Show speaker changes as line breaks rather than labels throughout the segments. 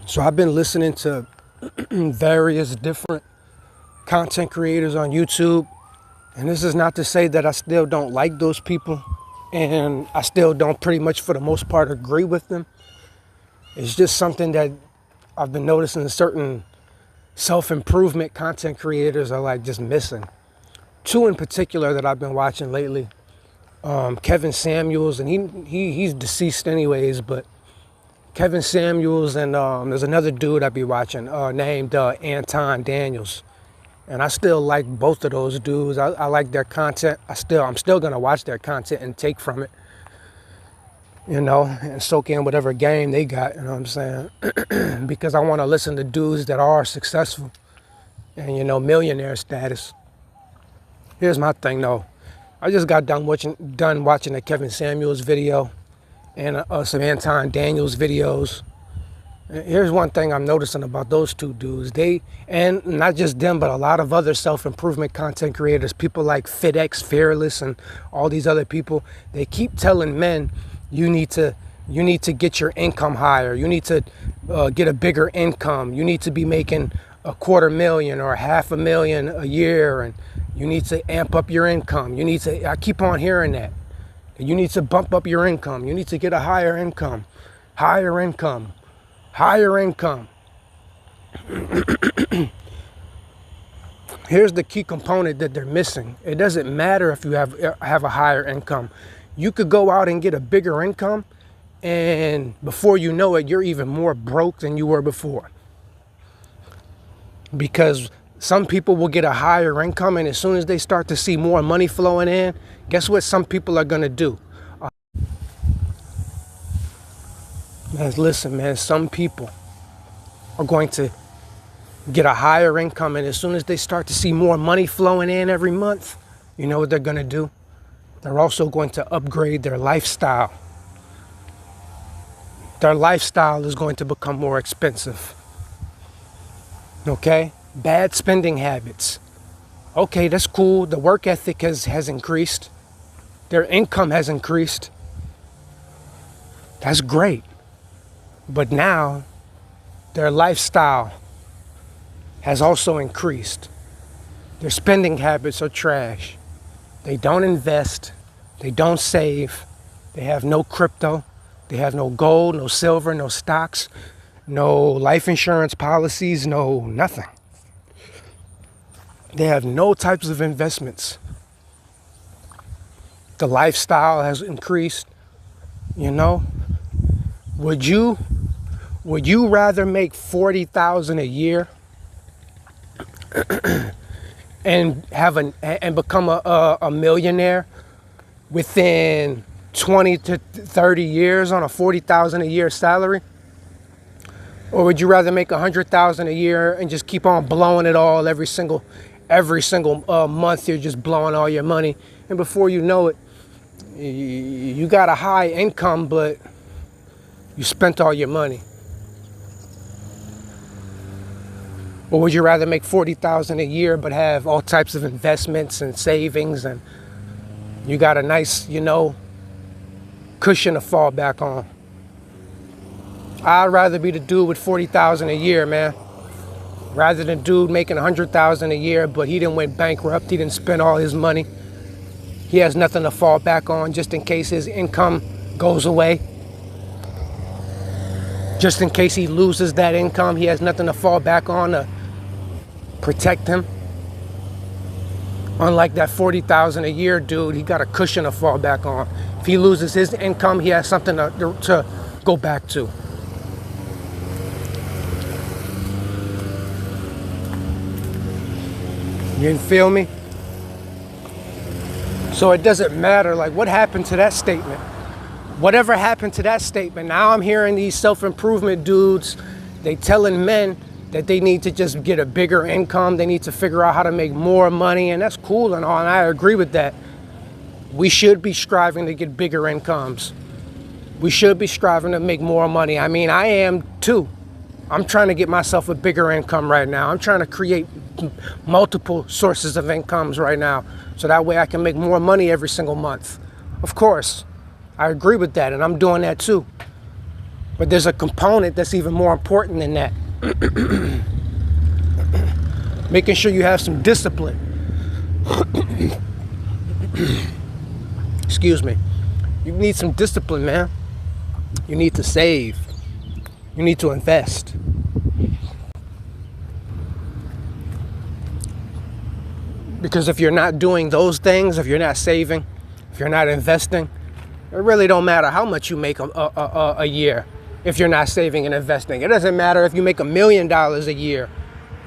So I've been listening to various different content creators on YouTube. And this is not to say that I still don't like those people. And I still don't pretty much for the most part agree with them. It's just something that I've been noticing certain self-improvement content creators are like just missing. Two in particular that I've been watching lately. Kevin Samuels, and he's deceased anyways, but Kevin Samuels and there's another dude I be watching named Anton Daniels. And I still like both of those dudes. I like their content. I'm still gonna watch their content and take from it, and soak in whatever game they got, you know what I'm saying? Because I want to listen to dudes that are successful and, millionaire status. Here's my thing though. I just got done watching a Kevin Samuels video and some Anton Daniels videos. Here's one thing I'm noticing about those two dudes. And not just them, but a lot of other self-improvement content creators, people like FitX, Fearless, and all these other people, they keep telling men, you need to get your income higher. You need to get a bigger income. You need to be making $250,000 or $500,000 a year, and you need to amp up your income. I keep on hearing that. You need to bump up your income. You need to get a higher income. Higher income. Here's the key component that they're missing. It doesn't matter if you have a higher income. You could go out and get a bigger income, and before you know it, you're even more broke than you were before. Because some people will get a higher income, and as soon as they start to see more money flowing in, guess what some people are going to do? Listen, man, some people are going to get a higher income, and as soon as they start to see more money flowing in every month, you know what they're going to do? They're also going to upgrade their lifestyle. Their lifestyle is going to become more expensive. Okay? Bad spending habits. Okay, that's cool. The work ethic has increased. Their income has increased. That's great. But now, their lifestyle has also increased. Their spending habits are trash. They don't invest. They don't save. They have no crypto. They have no gold, no silver, no stocks, no life insurance policies, no nothing. They have no types of investments. The lifestyle has increased, Would you rather make $40,000 a year and become a millionaire within 20 to 30 years on a $40,000 a year salary? Or would you rather make $100,000 a year and just keep on blowing it all every single month? You're just blowing all your money, and before you know it, you got a high income, but you spent all your money. Or would you rather make $40,000 a year but have all types of investments and savings, and you got a nice, cushion to fall back on? I'd rather be the dude with $40,000 a year, man. Rather than dude making $100,000 a year, but he didn't went bankrupt. He didn't spend all his money. He has nothing to fall back on just in case his income goes away. Just in case he loses that income, he has nothing to fall back on to protect him. Unlike that $40,000 a year dude, he got a cushion to fall back on. If he loses his income, he has something to go back to. You feel me? So it doesn't matter, what happened to that statement? Whatever happened to that statement? Now I'm hearing these self-improvement dudes, they telling men that they need to just get a bigger income. They need to figure out how to make more money, and that's cool and all, and I agree with that. We should be striving to get bigger incomes. We should be striving to make more money. I mean, I am too. I'm trying to get myself a bigger income right now. I'm trying to create multiple sources of incomes right now, so that way I can make more money every single month. Of course, I agree with that, and I'm doing that too. But there's a component that's even more important than that. Making sure you have some discipline. Excuse me. You need some discipline, man. You need to save. You need to invest. Because if you're not doing those things, if you're not saving, if you're not investing, it really don't matter how much you make a year if you're not saving and investing. It doesn't matter if you make $1 million a year.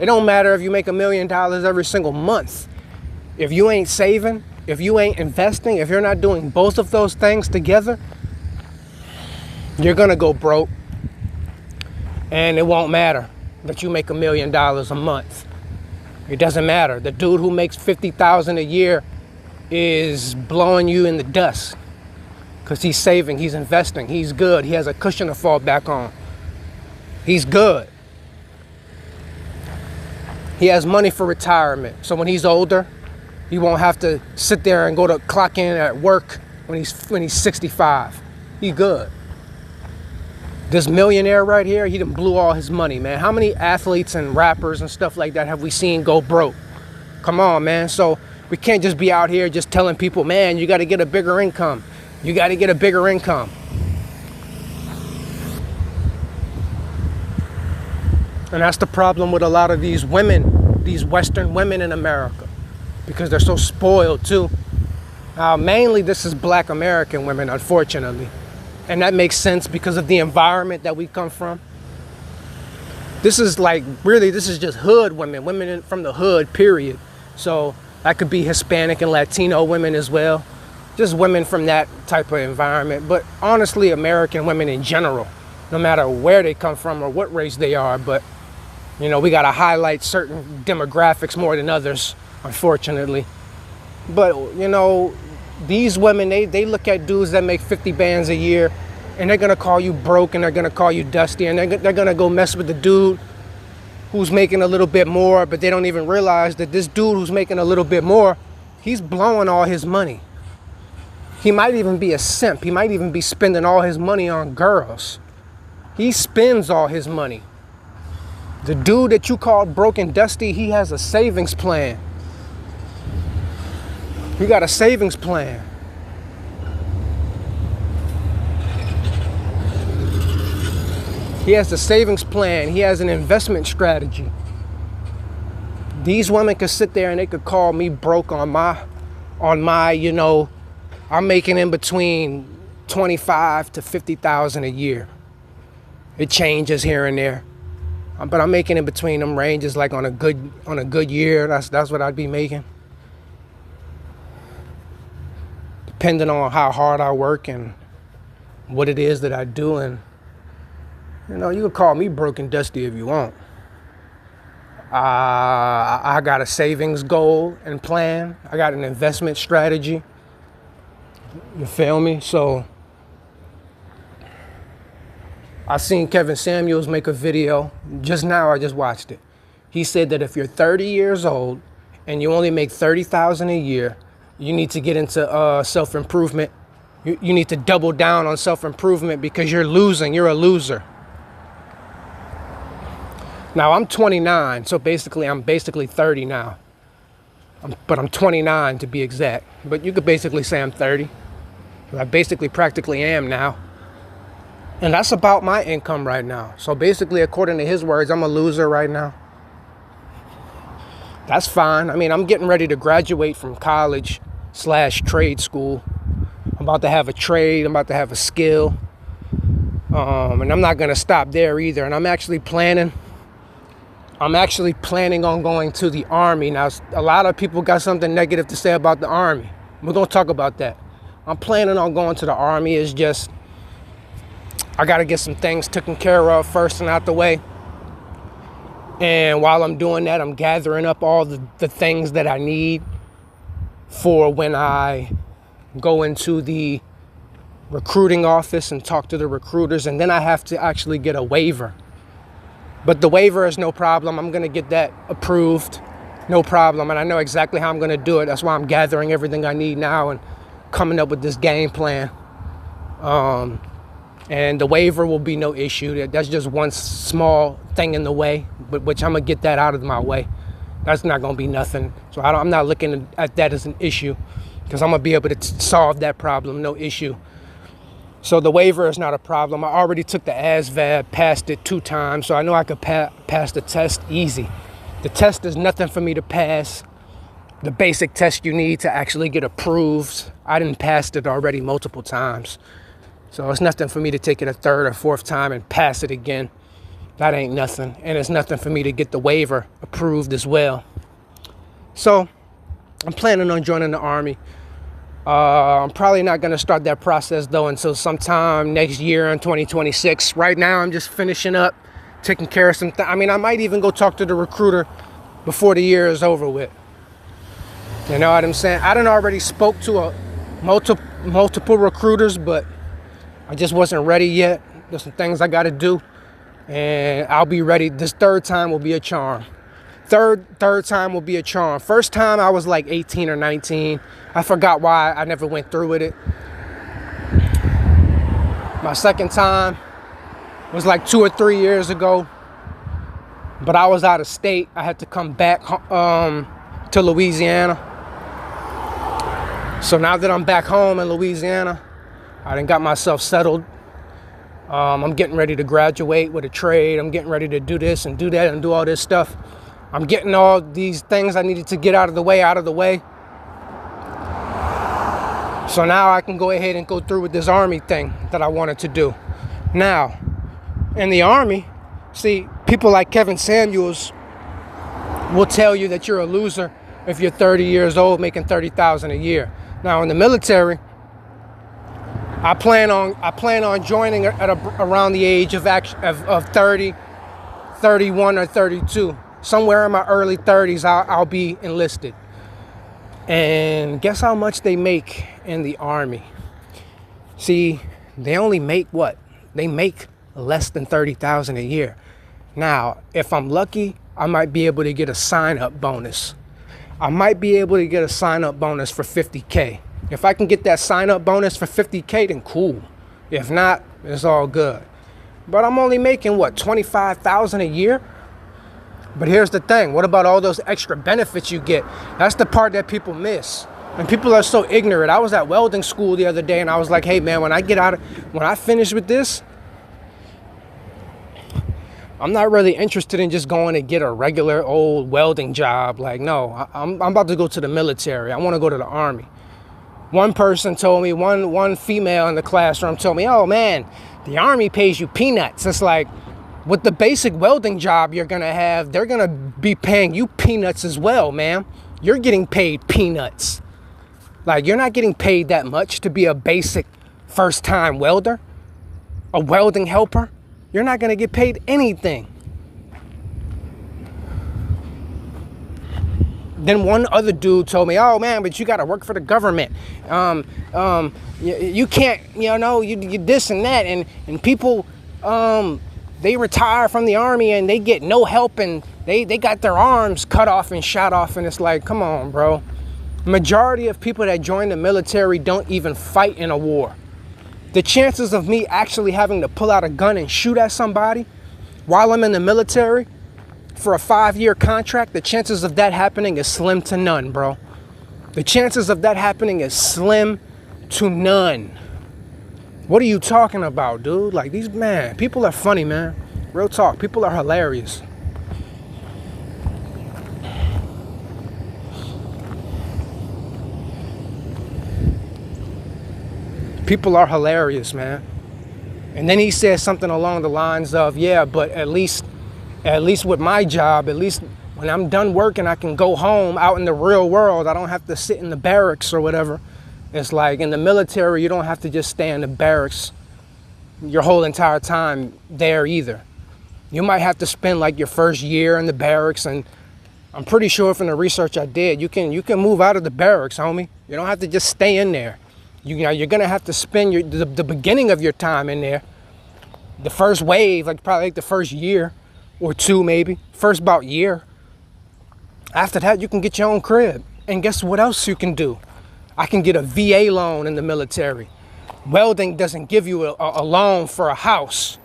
It don't matter if you make $1 million every single month. If you ain't saving, if you ain't investing, if you're not doing both of those things together, you're gonna go broke. And it won't matter that you make $1 million a month. It doesn't matter. The dude who makes $50,000 a year is blowing you in the dust because he's saving, he's investing, he's good, he has a cushion to fall back on. He's good. He has money for retirement. So when he's older, he won't have to sit there and go to clock in at work when he's 65. He good. This millionaire right here, he done blew all his money, man. How many athletes and rappers and stuff like that have we seen go broke? Come on, man. So we can't just be out here just telling people, man, you got to get a bigger income. You got to get a bigger income. And that's the problem with a lot of these women, these Western women in America, because they're so spoiled too. Mainly this is Black American women, unfortunately. And that makes sense because of the environment that we come from. This is like, really, this is just hood women, women from the hood, period. So that could be Hispanic and Latino women as well. Just women from that type of environment. But honestly, American women in general, no matter where they come from or what race they are. But, you know, we got to highlight certain demographics more than others, unfortunately. But, you know, these women, they look at dudes that make 50 bands a year and they're going to call you broke and they're going to call you dusty and they're going to go mess with the dude who's making a little bit more, but they don't even realize that this dude who's making a little bit more, he's blowing all his money. He might even be a simp. He might even be spending all his money on girls. He spends all his money. The dude that you called broke and dusty, he has a savings plan. He got a savings plan. He has a savings plan. He has an investment strategy. These women could sit there and they could call me broke on my, you know, I'm making in between 25 to 50,000 a year. It changes here and there. But I'm making in between them ranges, like on a good year. That's what I'd be making. Depending on how hard I work and what it is that I do. And, you know, you can call me broke and dusty if you want. I got a savings goal and plan. I got an investment strategy. You feel me? So I seen Kevin Samuels make a video just now. I just watched it. He said that if you're 30 years old and you only make $30,000 a year, you need to get into self-improvement. You need to double down on self-improvement because you're losing. You're a loser. Now, I'm 29, so I'm basically 30 now. But I'm 29 to be exact. But you could basically say I'm 30. I basically practically am now. And that's about my income right now. So basically, according to his words, I'm a loser right now. That's fine. I mean, I'm getting ready to graduate from college/trade school. I'm about to have a trade. I'm about to have a skill. And I'm not going to stop there either. And I'm actually planning on going to the Army. Now, a lot of people got something negative to say about the Army. We're going to talk about that. I'm planning on going to the Army. It's just, I got to get some things taken care of first and out the way. And while I'm doing that, I'm gathering up all the things that I need for when I go into the recruiting office and talk to the recruiters. And then I have to actually get a waiver. But the waiver is no problem. I'm going to get that approved. No problem. And I know exactly how I'm going to do it. That's why I'm gathering everything I need now and coming up with this game plan. And the waiver will be no issue. That's just one small thing in the way, but which I'm gonna get that out of my way. That's not gonna be nothing. So I'm not looking at that as an issue, because I'm gonna be able to solve that problem, no issue. So the waiver is not a problem. I already took the ASVAB, passed it 2 times, so I know I could pass the test easy. The test is nothing for me to pass. The basic test you need to actually get approved, I didn't pass it already multiple times. So it's nothing for me to take it a 3rd or 4th time and pass it again. That ain't nothing. And it's nothing for me to get the waiver approved as well. So I'm planning on joining the Army. I'm probably not going to start that process though until sometime next year in 2026. Right now I'm just finishing up, taking care of some things. I mean, I might even go talk to the recruiter before the year is over with. You know what I'm saying? I done already spoke to multiple recruiters, but I just wasn't ready yet. There's some things I got to do, and I'll be ready. This 3rd time will be a charm. Third time will be a charm. First time I was like 18 or 19. I forgot why I never went through with it. My second time was like 2 or 3 years ago, but I was out of state. I had to come back to Louisiana. So now that I'm back home in Louisiana, I done got myself settled. I'm getting ready to graduate with a trade. I'm getting ready to do this and do that and do all this stuff. I'm getting all these things I needed to get out of the way. So now I can go ahead and go through with this Army thing that I wanted to do. Now, in the Army, see, people like Kevin Samuels will tell you that you're a loser if you're 30 years old making $30,000 a year. Now in the military, I plan on joining at around the age of 30, 31 or 32. Somewhere in my early 30s, I'll be enlisted. And guess how much they make in the Army? See, they only make what? They make less than $30,000 a year. Now, if I'm lucky, I might be able to get a sign-up bonus. I might be able to get a sign-up bonus for $50K. If I can get that sign-up bonus for $50K, then cool. If not, it's all good. But I'm only making, what, $25,000 a year? But here's the thing. What about all those extra benefits you get? That's the part that people miss. And people are so ignorant. I was at welding school the other day, and I was like, hey, man, when I finish with this, I'm not really interested in just going to get a regular old welding job. Like, no, I'm about to go to the military. I want to go to the Army. One person told me, one female in the classroom told me, oh, man, the Army pays you peanuts. It's like, with the basic welding job you're going to have, they're going to be paying you peanuts as well, man. You're getting paid peanuts. Like, you're not getting paid that much to be a basic first-time welder, a welding helper. You're not going to get paid anything. Then one other dude told me, oh, man, but you got to work for the government. You can't, you this and that. And people, they retire from the Army and they get no help, and they got their arms cut off and shot off. And it's like, come on, bro. Majority of people that join the military don't even fight in a war. The chances of me actually having to pull out a gun and shoot at somebody while I'm in the military for a 5-year contract, the chances of that happening is slim to none, bro. The chances of that happening is slim to none. What are you talking about, dude? Like, people are funny, man. Real talk. People are hilarious. People are hilarious, man. And then he said something along the lines of, yeah, but at least with my job, at least when I'm done working, I can go home out in the real world. I don't have to sit in the barracks or whatever. It's like in the military, you don't have to just stay in the barracks your whole entire time there either. You might have to spend like your first year in the barracks, and I'm pretty sure from the research I did, you can move out of the barracks, homie. You don't have to just stay in there. You're gonna have to spend the beginning of your time in there, the first wave, probably the first year or two, maybe first about year. After that, you can get your own crib, and guess what else you can do? I can get a VA loan in the military. Welding doesn't give you a loan for a house.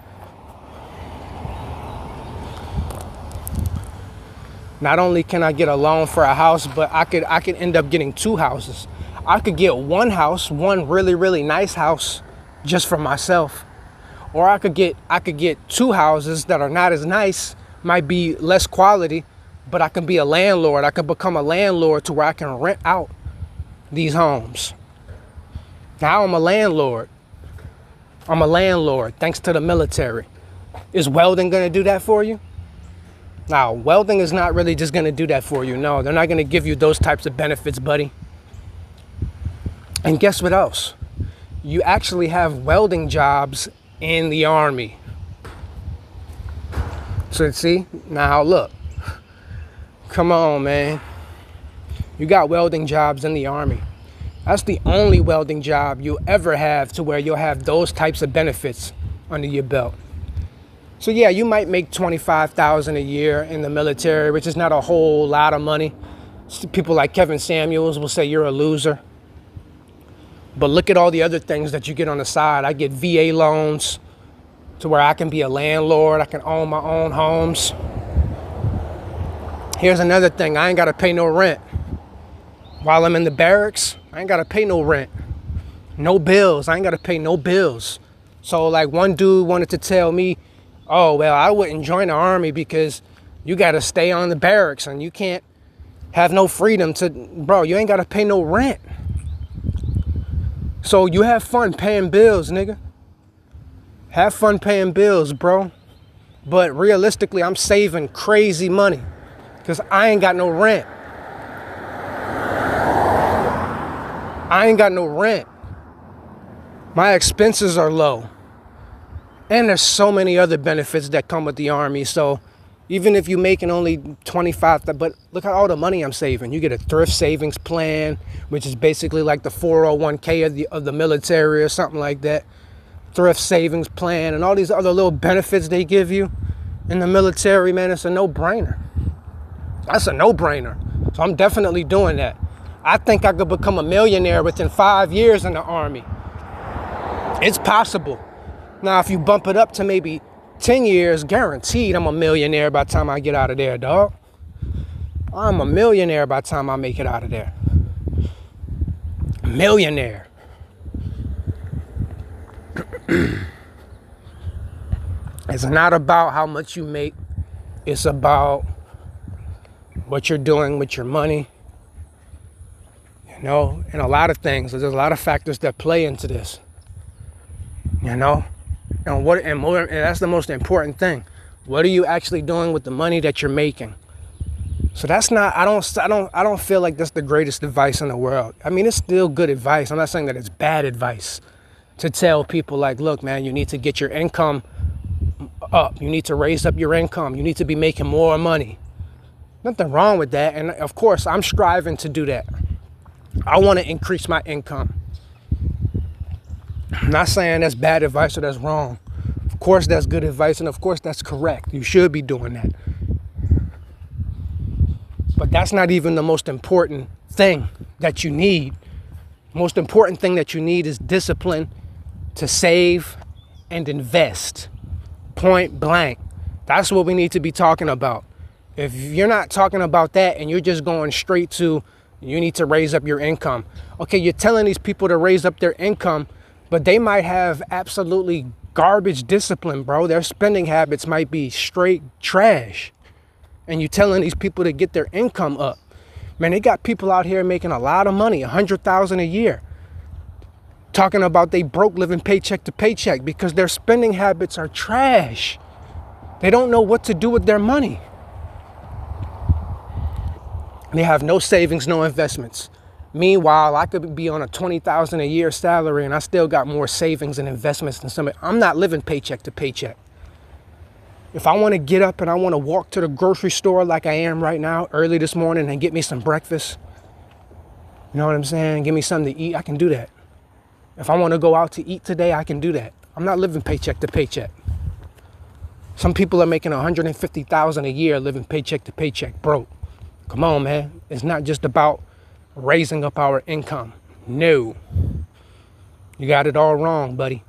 Not only can I get a loan for a house, but I could end up getting 2 houses. I could get 1 house, one really, really nice house just for myself. Or I could get 2 houses that are not as nice, might be less quality, but I can be a landlord. I could become a landlord to where I can rent out these homes. Now I'm a landlord. I'm a landlord thanks to the military. Is welding gonna do that for you? Now, welding is not really just gonna do that for you. No, they're not gonna give you those types of benefits, buddy. And guess what else? You actually have welding jobs in the Army. So see, now look, come on, man. You got welding jobs in the Army. That's the only welding job you'll ever have to where you'll have those types of benefits under your belt. So yeah, you might make $25,000 a year in the military, which is not a whole lot of money. People like Kevin Samuels will say you're a loser. But look at all the other things that you get on the side. I get VA loans to where I can be a landlord. I can own my own homes. Here's another thing. I ain't got to pay no rent. While I'm in the barracks, I ain't got to pay no rent. No bills. I ain't got to pay no bills. So like one dude wanted to tell me, oh, well, I wouldn't join the Army because you got to stay on the barracks and you can't have no freedom to, bro, you ain't got to pay no rent. So you have fun paying bills, nigga. Have fun paying bills, bro. But realistically, I'm saving crazy money because I ain't got no rent. I ain't got no rent. My expenses are low. And there's so many other benefits that come with the Army. So even if you're making only $25,000, but look at all the money I'm saving. You get a thrift savings plan, which is basically like the 401k of the military or something like that. Thrift savings plan and all these other little benefits they give you in the military, man, it's a no-brainer. That's a no-brainer. So I'm definitely doing that. I think I could become a millionaire within 5 years in the Army. It's possible. Now, if you bump it up to maybe 10 years, guaranteed I'm a millionaire by the time I get out of there, dog. I'm a millionaire by the time I make it out of there. Millionaire. It's not about how much you make. It's about what you're doing with your money. You know, and a lot of things. There's a lot of factors that play into this. You know? And that's the most important thing. What are you actually doing with the money that you're making? So that's not, I don't feel like that's the greatest advice in the world. I mean, it's still good advice. I'm not saying that it's bad advice to tell people like, look, man, you need to get your income up. You need to raise up your income. You need to be making more money. Nothing wrong with that. And of course, I'm striving to do that. I want to increase my income. I'm not saying that's bad advice or that's wrong. Of course, that's good advice. And of course, that's correct. You should be doing that. But that's not even the most important thing that you need. Most important thing that you need is discipline to save and invest. Point blank. That's what we need to be talking about. If you're not talking about that and you're just going straight to, you need to raise up your income. Okay, you're telling these people to raise up their income, but they might have absolutely garbage discipline, bro. Their spending habits might be straight trash. And you're telling these people to get their income up. Man, they got people out here making a lot of money, $100,000 a year, talking about they broke living paycheck to paycheck because their spending habits are trash. They don't know what to do with their money. They have no savings, no investments. Meanwhile, I could be on a $20,000 a year salary and I still got more savings and investments than somebody. I'm not living paycheck to paycheck. If I want to get up and I want to walk to the grocery store like I am right now, early this morning, and get me some breakfast, you know what I'm saying? Give me something to eat, I can do that. If I want to go out to eat today, I can do that. I'm not living paycheck to paycheck. Some people are making $150,000 a year living paycheck to paycheck, broke. Come on, man. It's not just about raising up our income. No. You got it all wrong, buddy.